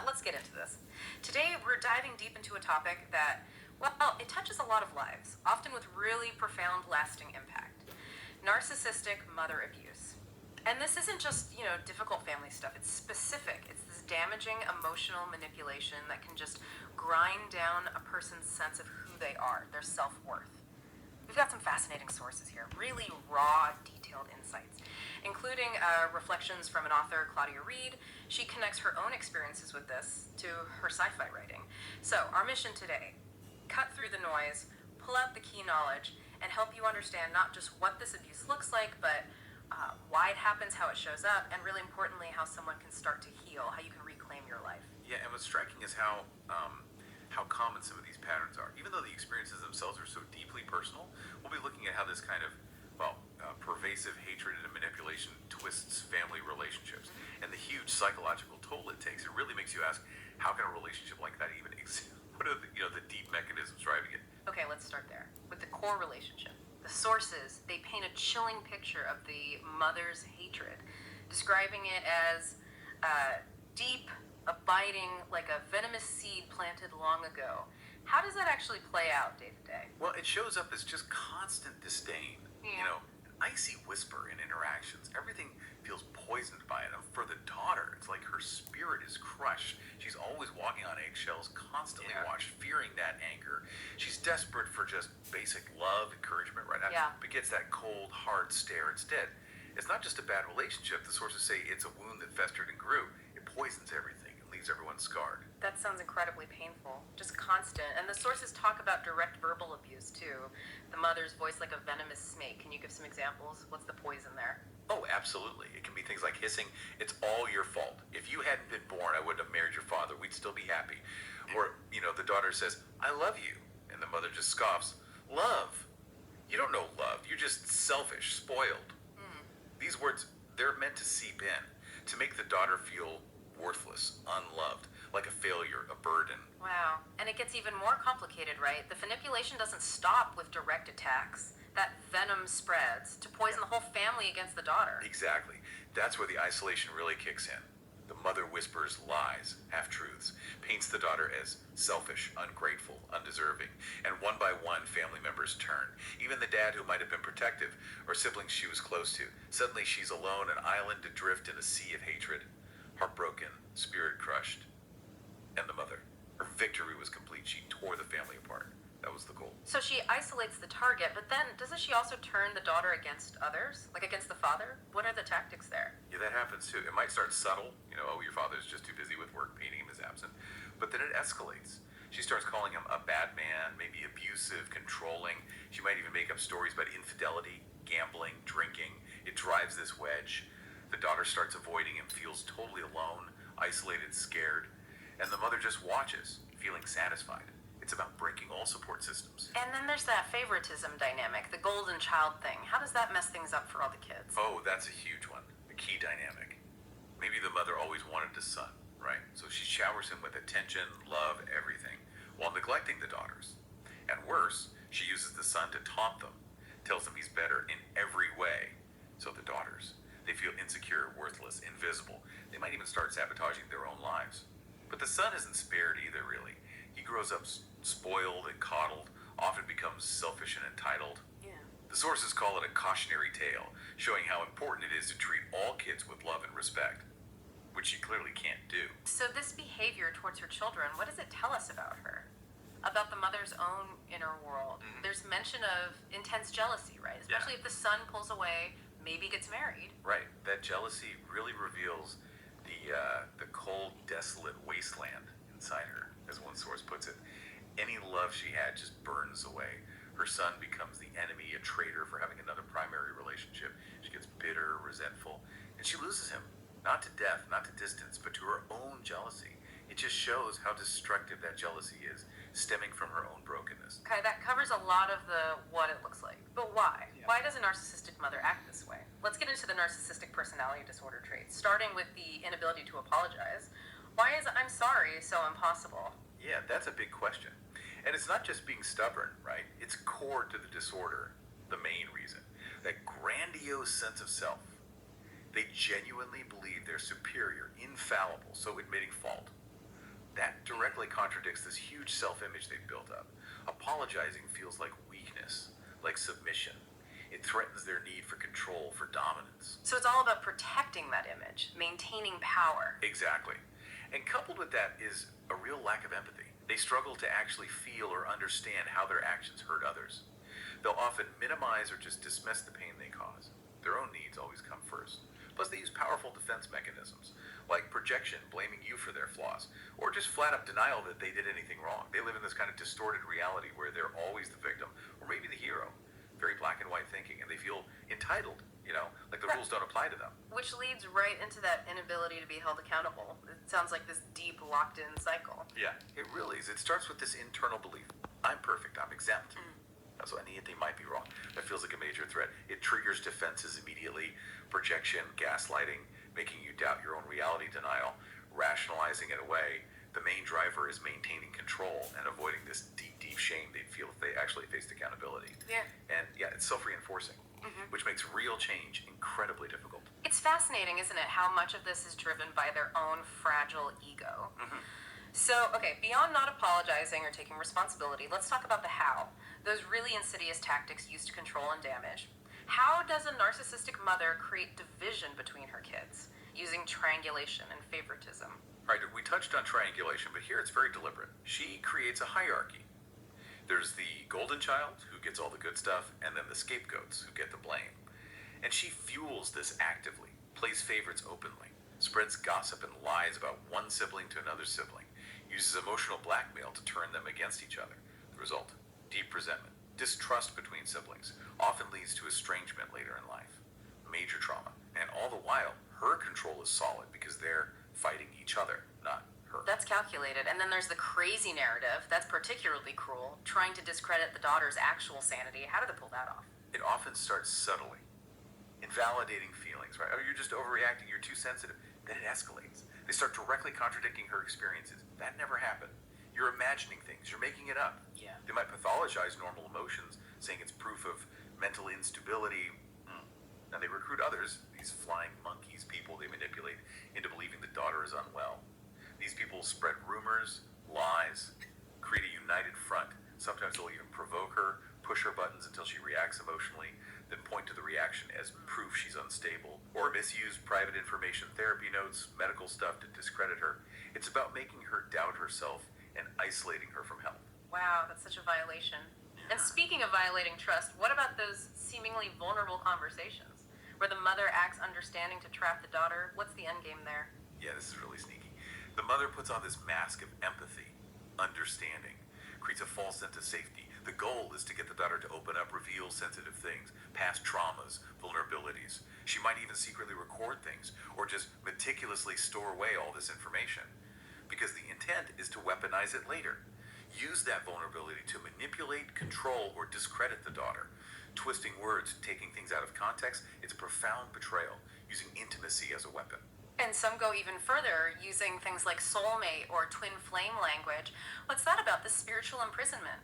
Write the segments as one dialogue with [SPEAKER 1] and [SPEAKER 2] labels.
[SPEAKER 1] let's get into this. Today we're diving deep into a topic that, well, it touches a lot of lives, often with really profound, lasting impact. Narcissistic mother abuse. And this isn't just, difficult family stuff. It's specific. It's this damaging emotional manipulation that can just grind down a person's sense of who they are, their self-worth. We've got some fascinating sources here, really raw, detailed insights, including reflections from an author, Claudia Reid. She connects her own experiences with this to her sci-fi writing. So our mission today, cut through the noise, pull out the key knowledge, and help you understand not just what this abuse looks like, but why it happens, how it shows up, and really importantly, how someone can start to heal, how you can reclaim your life.
[SPEAKER 2] Yeah, and what's striking is how common some of these patterns are. Even though the experiences themselves are so deeply personal, we'll be looking at how this kind of, pervasive hatred and manipulation twists family relationships, and the huge psychological toll it takes. It really makes you ask, how can a relationship like that even exist? What are the deep mechanisms driving it?
[SPEAKER 1] Okay, let's start there with the core relationship. The sources, they paint a chilling picture of the mother's hatred, describing it as deep, abiding, like a venomous seed planted long ago. How does that actually play out day to day?
[SPEAKER 2] Well, it shows up as just constant disdain.
[SPEAKER 1] Yeah.
[SPEAKER 2] An icy whisper in interactions. Everything feels poisoned by it. And for the daughter, it's like her spirit is crushed. She's always walking on eggshells, constantly watched, fearing that anger. She's desperate for just basic love, encouragement, right?
[SPEAKER 1] Yeah.
[SPEAKER 2] But gets that cold, hard stare instead. It's not just a bad relationship. The sources say it's a wound that festered and grew. It poisons everything and leaves everyone scarred.
[SPEAKER 1] That sounds incredibly painful, just constant. And the sources talk about direct verbal abuse too. The mother's voice like a venomous snake. Can you give some examples? What's the poison there?
[SPEAKER 2] Oh, absolutely. It can be things like hissing, "It's all your fault. If you hadn't been born, I wouldn't have married your father. We'd still be happy." Or, the daughter says, "I love you." And the mother just scoffs, "Love? You don't know love. You're just selfish, spoiled." These words, they're meant to seep in, to make the daughter feel worthless, unloved, like a failure, a burden.
[SPEAKER 1] Wow. And it gets even more complicated, right? The manipulation doesn't stop with direct attacks. That venom spreads to poison the whole family against the daughter.
[SPEAKER 2] Exactly. That's where the isolation really kicks in. The mother whispers lies, half-truths, paints the daughter as selfish, ungrateful, undeserving, and one by one family members turn. Even the dad who might have been protective, or siblings she was close to. Suddenly she's alone, an island adrift in a sea of hatred. Heartbroken, spirit crushed. And the mother. Her victory was complete. She tore the family apart. That was the goal.
[SPEAKER 1] So she isolates the target, but then doesn't she also turn the daughter against others? Like against the father? What are the tactics there?
[SPEAKER 2] Yeah, that happens too. It might start subtle, your father's just too busy with work, painting him as absent. But then it escalates. She starts calling him a bad man, maybe abusive, controlling. She might even make up stories about infidelity, gambling, drinking. It drives this wedge. The daughter starts avoiding him, feels totally alone, isolated, scared. And the mother just watches, feeling satisfied. It's about breaking all support systems.
[SPEAKER 1] And then there's that favoritism dynamic, the golden child thing. How does that mess things up for all the kids?
[SPEAKER 2] Oh, that's a huge one. A key dynamic. Maybe the mother always wanted a son, right? So she showers him with attention, love, everything, while neglecting the daughters. And worse, she uses the son to taunt them, tells them he's better in every way. So the daughters, they feel insecure, worthless, invisible. They might even start sabotaging their own lives. But the son isn't spared either, really. He grows up spoiled and coddled, often becomes selfish and entitled.
[SPEAKER 1] Yeah.
[SPEAKER 2] The sources call it a cautionary tale, showing how important it is to treat all kids with love and respect, which she clearly can't do.
[SPEAKER 1] So this behavior towards her children, what does it tell us about her? About the mother's own inner world? There's mention of intense jealousy, right? Especially if the son pulls away, maybe gets married.
[SPEAKER 2] Right. That jealousy really reveals the cold, desolate wasteland inside her, as one source puts it. Any love she had just burns away. Her son becomes the enemy, a traitor for having another primary relationship. She gets bitter, resentful, and she loses him. Not to death, not to distance, but to her own jealousy. It just shows how destructive that jealousy is, stemming from her own brokenness.
[SPEAKER 1] Okay, that covers a lot of the what it looks like. But why? Yeah. Why does a narcissistic mother act this way? Let's get into the narcissistic personality disorder traits, starting with the inability to apologize. Why is "I'm sorry" so impossible?
[SPEAKER 2] Yeah, that's a big question. And it's not just being stubborn, right? It's core to the disorder, the main reason. That grandiose sense of self. They genuinely believe they're superior, infallible, so admitting fault. That directly contradicts this huge self-image they've built up. Apologizing feels like weakness, like submission. It threatens their need for control, for dominance.
[SPEAKER 1] So it's all about protecting that image, maintaining power.
[SPEAKER 2] Exactly. And coupled with that is a real lack of empathy. They struggle to actually feel or understand how their actions hurt others. They'll often minimize or just dismiss the pain they cause. Their own needs always come first. Plus, they use powerful defense mechanisms, like projection, blaming you for their flaws, or just flat-up denial that they did anything wrong. They live in this kind of distorted reality where they're always the victim, or maybe the hero. Very black and white thinking, and they feel entitled, like the rules don't apply to them.
[SPEAKER 1] Which leads right into that inability to be held accountable. It sounds like this deep, locked-in cycle.
[SPEAKER 2] Yeah, it really is. It starts with this internal belief. I'm perfect, I'm exempt. So anything might be wrong. That feels like a major threat. It triggers defenses immediately. Projection, gaslighting, making you doubt your own reality, denial, rationalizing it away. The main driver is maintaining control and avoiding this deep, deep shame they'd feel if they actually faced accountability.
[SPEAKER 1] Yeah.
[SPEAKER 2] And yeah, it's self-reinforcing, which makes real change incredibly difficult.
[SPEAKER 1] It's fascinating, isn't it, how much of this is driven by their own fragile ego. So, okay, beyond not apologizing or taking responsibility, let's talk about the how. Those really insidious tactics used to control and damage. How does a narcissistic mother create division between her kids using triangulation and favoritism?
[SPEAKER 2] Right, we touched on triangulation, but here it's very deliberate. She creates a hierarchy. There's the golden child, who gets all the good stuff, and then the scapegoats, who get the blame. And she fuels this actively, plays favorites openly, spreads gossip and lies about one sibling to another sibling, uses emotional blackmail to turn them against each other. The result, deep resentment, distrust between siblings, often leads to estrangement later in life. Major trauma. And all the while, her control is solid because they're fighting each other, not her.
[SPEAKER 1] That's calculated. And then there's the crazy narrative. That's particularly cruel, trying to discredit the daughter's actual sanity. How do they pull that off?
[SPEAKER 2] It often starts subtly. Invalidating feelings, right? Oh, you're just overreacting, you're too sensitive. Then it escalates. They start directly contradicting her experiences. That never happened. You're imagining things, you're making it up.
[SPEAKER 1] Yeah.
[SPEAKER 2] They might pathologize normal emotions, saying it's proof of mental instability. Now they recruit others, these flying monkeys, people they manipulate into believing the daughter is unwell. These people spread rumors, lies, create a united front. Sometimes they'll even provoke her, push her buttons until she reacts emotionally, then point to the reaction as proof she's unstable, or misuse private information, therapy notes, medical stuff to discredit her. It's about making her doubt herself and isolating her from help.
[SPEAKER 1] Wow, that's such a violation. And speaking of violating trust, what about those seemingly vulnerable conversations where the mother acts understanding to trap the daughter? What's the end game there?
[SPEAKER 2] Yeah, this is really sneaky. The mother puts on this mask of empathy, understanding, creates a false sense of safety. The goal is to get the daughter to open up, reveal sensitive things, past traumas, vulnerabilities. She might even secretly record things or just meticulously store away all this information because the intent is to weaponize it later. Use that vulnerability to manipulate, control, or discredit the daughter. Twisting words, taking things out of context, it's a profound betrayal, using intimacy as a weapon.
[SPEAKER 1] And some go even further, using things like soulmate or twin flame language. What's that about, the spiritual imprisonment?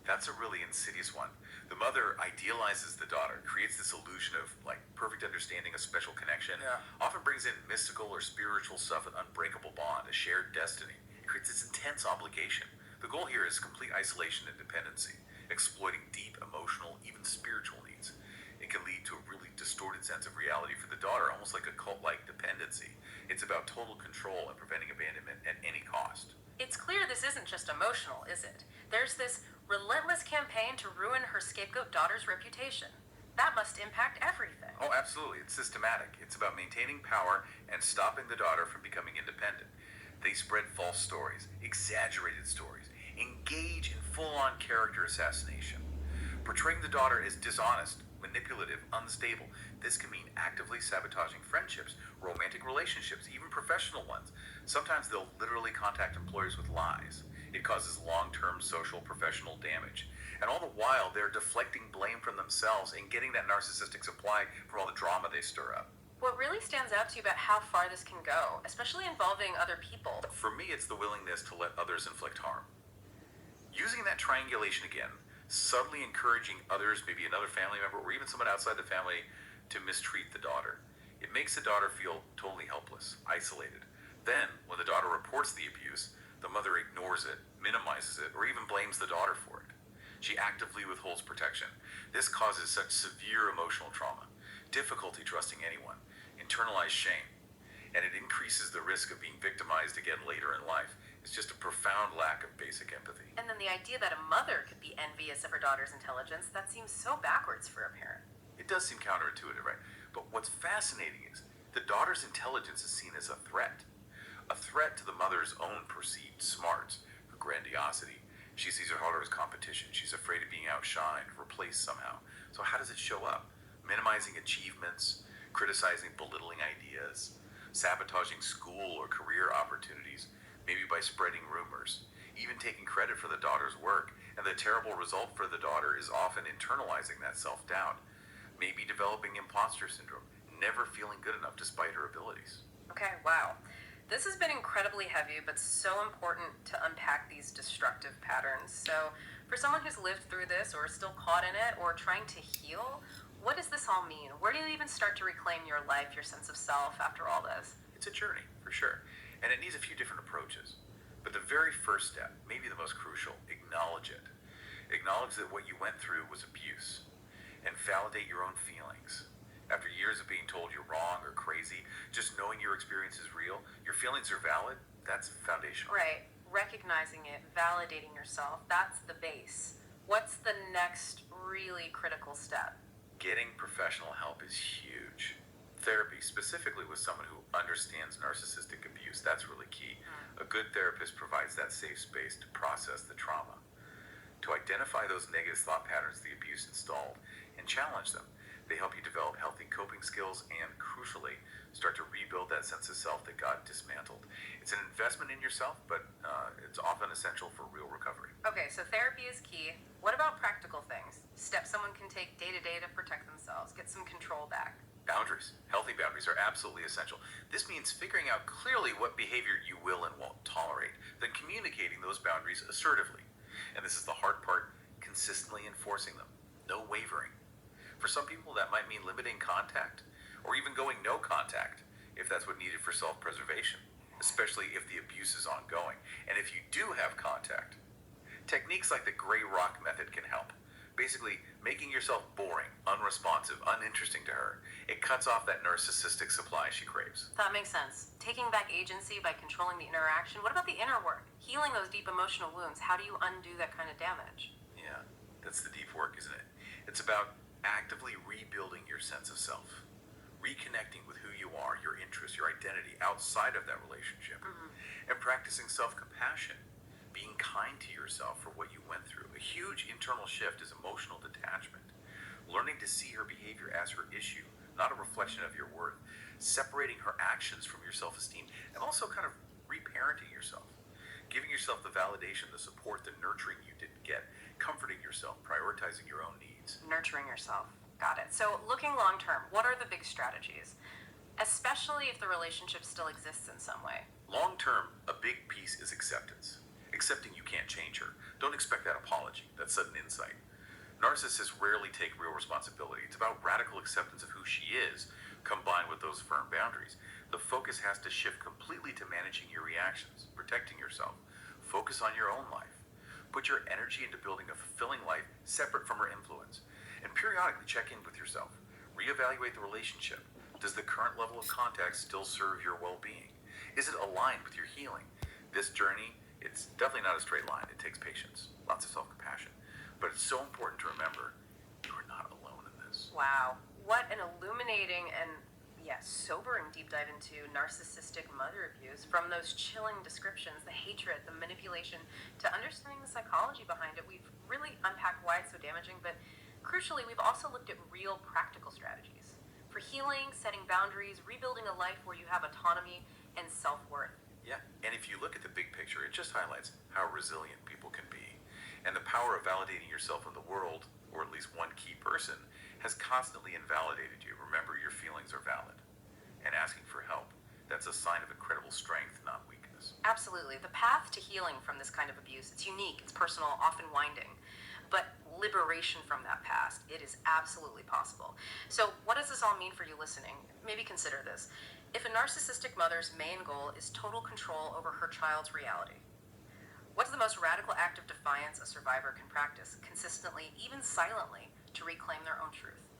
[SPEAKER 2] That's a really insidious one. The mother idealizes the daughter, creates this illusion of perfect understanding, a special connection, often brings in mystical or spiritual stuff, an unbreakable bond, a shared destiny. It creates this intense obligation. The goal here is complete isolation and dependency, exploiting deep emotional, even spiritual needs. It can lead to a really distorted sense of reality for the daughter, almost like a cult-like dependency. It's about total control and preventing abandonment at any cost.
[SPEAKER 1] It's clear this isn't just emotional, is it? There's this relentless campaign to ruin her scapegoat daughter's reputation. That must impact everything.
[SPEAKER 2] Oh, absolutely. It's systematic. It's about maintaining power and stopping the daughter from becoming independent. They spread false stories, exaggerated stories, engage in full-on character assassination, portraying the daughter as dishonest, manipulative, unstable. This can mean actively sabotaging friendships, romantic relationships, even professional ones. Sometimes they'll literally contact employers with lies. It causes long-term social, professional damage. And all the while, they're deflecting blame from themselves and getting that narcissistic supply from all the drama they stir up.
[SPEAKER 1] What really stands out to you about how far this can go, especially involving other people?
[SPEAKER 2] For me, it's the willingness to let others inflict harm. Using that triangulation again, subtly encouraging others, maybe another family member or even someone outside the family, to mistreat the daughter. It makes the daughter feel totally helpless, isolated. Then, when the daughter reports the abuse, the mother ignores it, minimizes it, or even blames the daughter for it. She actively withholds protection. This causes such severe emotional trauma, difficulty trusting anyone, internalized shame, and it increases the risk of being victimized again later in life. It's just a profound lack of basic empathy.
[SPEAKER 1] And then the idea that a mother could be envious of her daughter's intelligence, that seems so backwards for a parent.
[SPEAKER 2] It does seem counterintuitive, right? But what's fascinating is the daughter's intelligence is seen as a threat to the mother's own perceived smarts, her grandiosity. She sees her daughter as competition. She's afraid of being outshined, replaced somehow. So how does it show up? Minimizing achievements, criticizing, belittling ideas, sabotaging school or career opportunities, maybe by spreading rumors, even taking credit for the daughter's work. And the terrible result for the daughter is often internalizing that self-doubt, maybe developing imposter syndrome, never feeling good enough despite her abilities.
[SPEAKER 1] Okay, wow. This has been incredibly heavy, but so important to unpack these destructive patterns. So, for someone who's lived through this or is still caught in it or trying to heal, what does this all mean? Where do you even start to reclaim your life, your sense of self after all this?
[SPEAKER 2] It's a journey, for sure, and it needs a few different approaches. But the very first step, maybe the most crucial, acknowledge it. Acknowledge that what you went through was abuse, and validate your own feelings. After years of being told you're wrong or crazy, just knowing your experience is real, your feelings are valid, that's foundational.
[SPEAKER 1] Right. Recognizing it, validating yourself, that's the base. What's the next really critical step?
[SPEAKER 2] Getting professional help is huge. Therapy, specifically with someone who understands narcissistic abuse, that's really key. A good therapist provides that safe space to process the trauma, to identify those negative thought patterns the abuse installed, and challenge them. They help you develop healthy coping skills and, crucially, start to rebuild that sense of self that got dismantled. It's an investment in yourself, but it's often essential for real recovery.
[SPEAKER 1] Okay, so therapy is key. What about practical things? Steps someone can take day to day to protect themselves, get some control back.
[SPEAKER 2] Boundaries, healthy boundaries, are absolutely essential. This means figuring out clearly what behavior you will and won't tolerate, then communicating those boundaries assertively. And this is the hard part, consistently enforcing them. No wavering. For some people, that might mean limiting contact, or even going no contact, if that's what needed for self-preservation, especially if the abuse is ongoing. And if you do have contact, techniques like the gray rock method can help. Basically, making yourself boring, unresponsive, uninteresting to her. It cuts off that narcissistic supply she craves.
[SPEAKER 1] That makes sense. Taking back agency by controlling the interaction. What about the inner work? Healing those deep emotional wounds. How do you undo that kind of damage?
[SPEAKER 2] Yeah, that's the deep work, isn't it? It's about actively rebuilding your sense of self, reconnecting with who you are, your interests, your identity outside of that relationship, and practicing self-compassion, being kind to yourself for what you went through. A huge internal shift is emotional detachment, learning to see her behavior as her issue, not a reflection of your worth, separating her actions from your self-esteem, and also kind of reparenting yourself, giving yourself the validation, the support, the nurturing you didn't get, comforting yourself, prioritizing your own needs.
[SPEAKER 1] Nurturing yourself. Got it. So looking long term, what are the big strategies? Especially if the relationship still exists in some way.
[SPEAKER 2] Long term, a big piece is acceptance. Accepting you can't change her. Don't expect that apology, that sudden insight. Narcissists rarely take real responsibility. It's about radical acceptance of who she is, combined with those firm boundaries. The focus has to shift completely to managing your reactions, protecting yourself. Focus on your own life. Put your energy into building a fulfilling life separate from her influence. And periodically check in with yourself. Reevaluate the relationship. Does the current level of contact still serve your well-being? Is it aligned with your healing? This journey, it's definitely not a straight line. It takes patience, lots of self-compassion. But it's so important to remember, you are not alone in this.
[SPEAKER 1] Wow. What an illuminating and, sobering deep dive into narcissistic mother abuse. From those chilling descriptions, the hatred, the manipulation, to understanding the psychology behind it. We've really unpacked why it's so damaging, but crucially, we've also looked at real practical strategies for healing, setting boundaries, rebuilding a life where you have autonomy and self-worth.
[SPEAKER 2] Yeah, and if you look at the big picture, it just highlights how resilient people can be. And the power of validating yourself in the world, or at least one key person, has constantly invalidated you. Remember, your feelings are valid. And asking for help, that's a sign of incredible strength, not weakness.
[SPEAKER 1] Absolutely. The path to healing from this kind of abuse, it's unique, it's personal, often winding. But liberation from that past. It is absolutely possible. So, what does this all mean for you listening? Maybe consider this. If a narcissistic mother's main goal is total control over her child's reality, what's the most radical act of defiance a survivor can practice consistently, even silently, to reclaim their own truth?